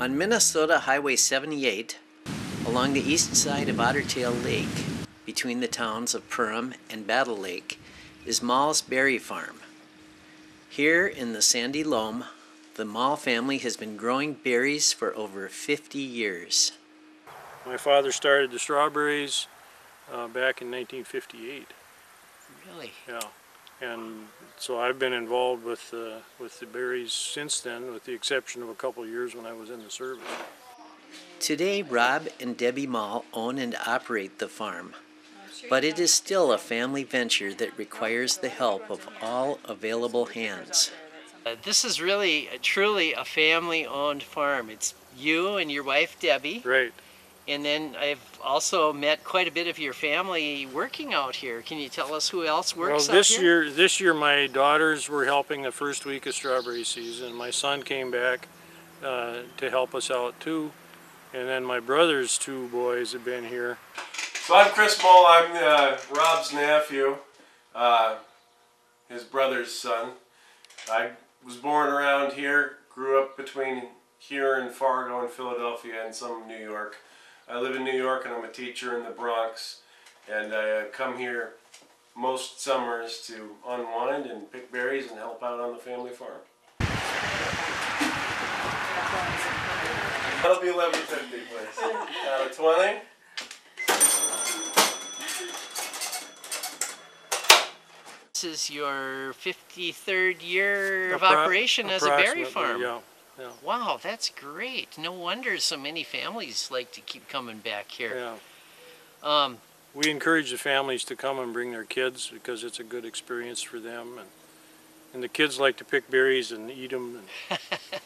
On Minnesota Highway 78, along the east side of Otter Tail Lake, between the towns of Perham and Battle Lake, is Moll's Berry Farm. Here in the sandy loam, the Moll family has been growing berries for over 50 years. My father started the strawberries back in 1958. Really? Yeah, and so I've been involved with the berries since then, with the exception of a couple of years when I was in the service. Today, Rob and Debbie Moll own and operate the farm, but it is still a family venture that requires the help of all available hands. This is really, truly a family-owned farm. It's you and your wife, Debbie. Right. And then I've also met quite a bit of your family working out here. Can you tell us who else works out here? This year my daughters were helping the first week of strawberry season. My son came back to help us out too. And then my brother's two boys have been here. So I'm Chris Moll. I'm Rob's nephew, his brother's son. I was born around here, grew up between here and Fargo and Philadelphia and some of New York. I live in New York and I'm a teacher in the Bronx, and I come here most summers to unwind and pick berries and help out on the family farm. That'll be $11.50, please. Out of 20. This is your 53rd year of operation as a berry farm. Yeah. Yeah. Wow, that's great. No wonder so many families like to keep coming back here. Yeah. We encourage the families to come and bring their kids because it's a good experience for them. And the kids like to pick berries and eat them.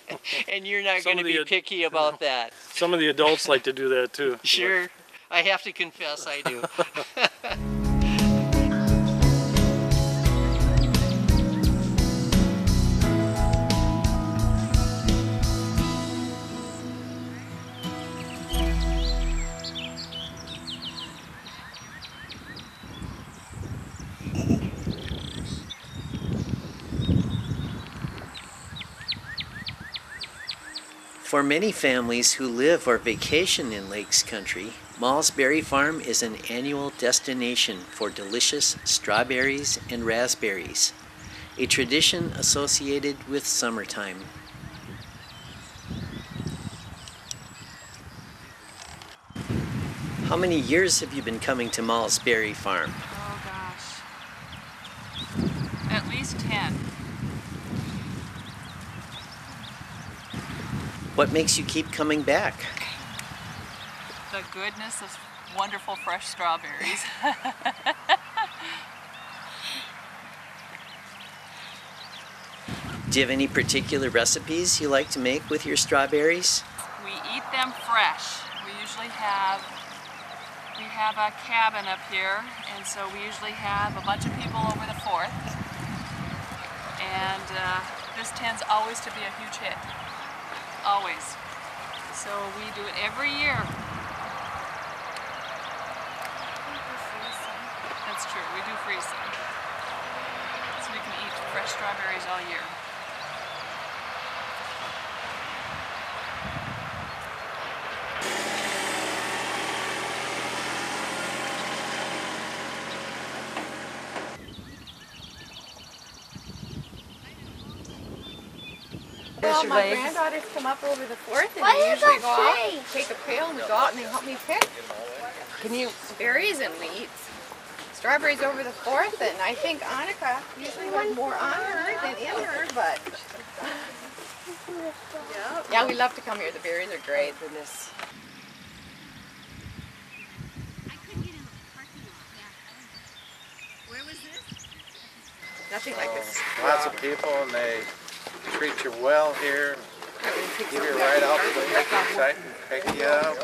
And, and you're not going to be picky about that. Some of the adults like to do that too. Sure. I have to confess I do. For many families who live or vacation in Lakes Country, Moll's Berry Farm is an annual destination for delicious strawberries and raspberries, a tradition associated with summertime. How many years have you been coming to Moll's Berry Farm? Oh gosh, at least 10. What makes you keep coming back? The goodness of wonderful fresh strawberries. Do you have any particular recipes you like to make with your strawberries? We eat them fresh. We have a cabin up here, and so we usually have a bunch of people over the 4th. And this tends always to be a huge hit. Always. So we do it every year. That's true, we do freeze them. So we can eat fresh strawberries all year. Well, my granddaughters come up over the 4th and they usually go out, take a pail and we go out and they help me pick berries, and we eat strawberries over the 4th, and I think Annika usually has more on her than in her, but yeah, we love to come here. The berries are great. Goodness. Where was this? Nothing like this. Lots of people, and they treat you well here. Give you a ride out to the site and pick you up.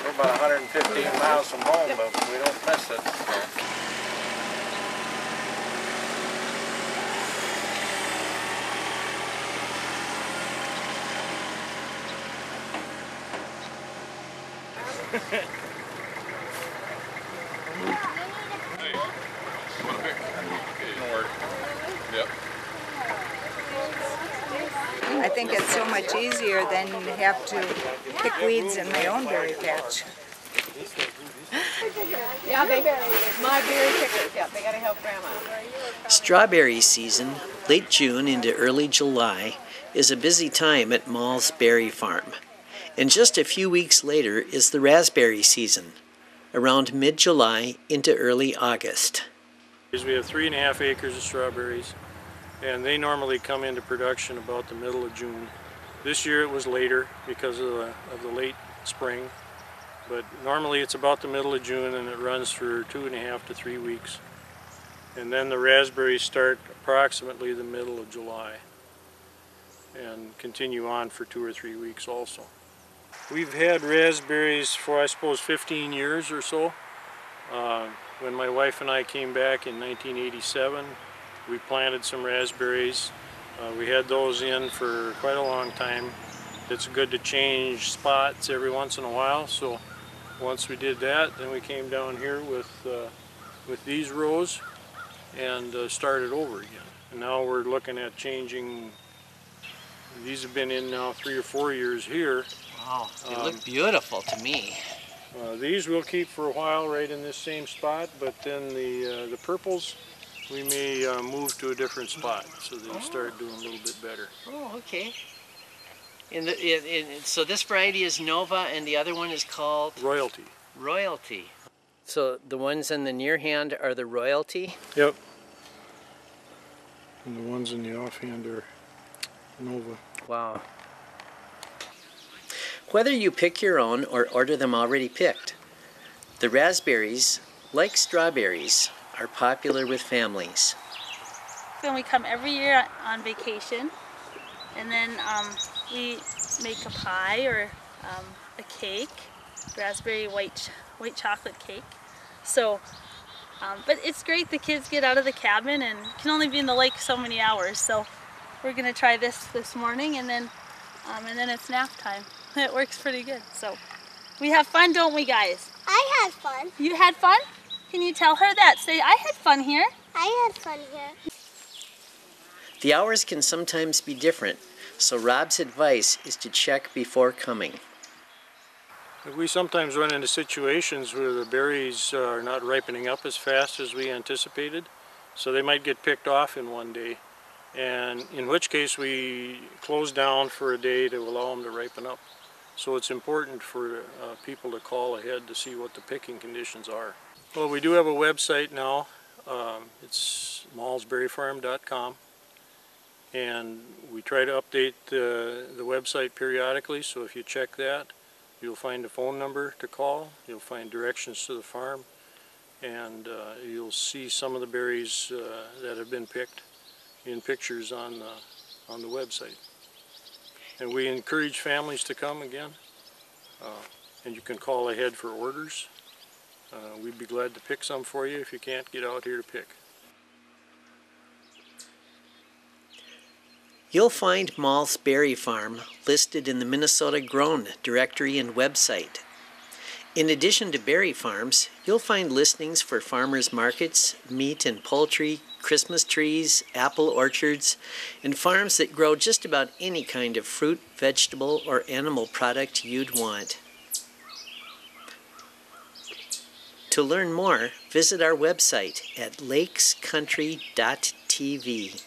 We're about 115 miles from home, but we don't miss it. I think think it's so much easier than to have to pick weeds in my own berry patch. Yeah, my berry pickers, yeah, they gotta help Grandma. Strawberry season, late June into early July, is a busy time at Moll's Berry Farm. And just a few weeks later is the raspberry season, around mid-July into early August. We have 3.5 acres of strawberries, and they normally come into production about the middle of June. This year it was later because of the late spring, but normally it's about the middle of June and it runs for 2.5 to 3 weeks. And then the raspberries start approximately the middle of July and continue on for 2 or 3 weeks also. We've had raspberries for, I suppose, 15 years or so. When my wife and I came back in 1987, we planted some raspberries. We had those in for quite a long time. It's good to change spots every once in a while, so once we did that, then we came down here with these rows and started over again. And now we're looking at changing. These have been in now 3 or 4 years here. Wow, they look beautiful to me. These we'll keep for a while right in this same spot, but then the purples we may move to a different spot so they start doing a little bit better. Oh, okay. So this variety is Nova and the other one is called? Royalty. Royalty. So the ones in the near hand are the Royalty? Yep. And the ones in the offhand are Nova. Wow. Whether you pick your own or order them already picked, the raspberries, like strawberries, are popular with families. Then we come every year on vacation, and then we make a pie or a cake, raspberry white chocolate cake. So, but it's great. The kids get out of the cabin and can only be in the lake so many hours. So we're gonna try this morning, and then it's nap time. It works pretty good. So we have fun, don't we, guys? I had fun. You had fun? Can you tell her that? Say, I had fun here. I had fun here. The hours can sometimes be different, so Rob's advice is to check before coming. We sometimes run into situations where the berries are not ripening up as fast as we anticipated, so they might get picked off in one day, and in which case we close down for a day to allow them to ripen up. So it's important for people to call ahead to see what the picking conditions are. Well, we do have a website now. It's mollsberryfarm.com, and we try to update the website periodically, so if you check that, you'll find a phone number to call, you'll find directions to the farm, and you'll see some of the berries that have been picked in pictures on the website. And we encourage families to come again, and you can call ahead for orders. We'd be glad to pick some for you if you can't get out here to pick. You'll find Moll's Berry Farm listed in the Minnesota Grown directory and website. In addition to berry farms, you'll find listings for farmers markets, meat and poultry, Christmas trees, apple orchards, and farms that grow just about any kind of fruit, vegetable, or animal product you'd want. To learn more, visit our website at lakescountry.tv.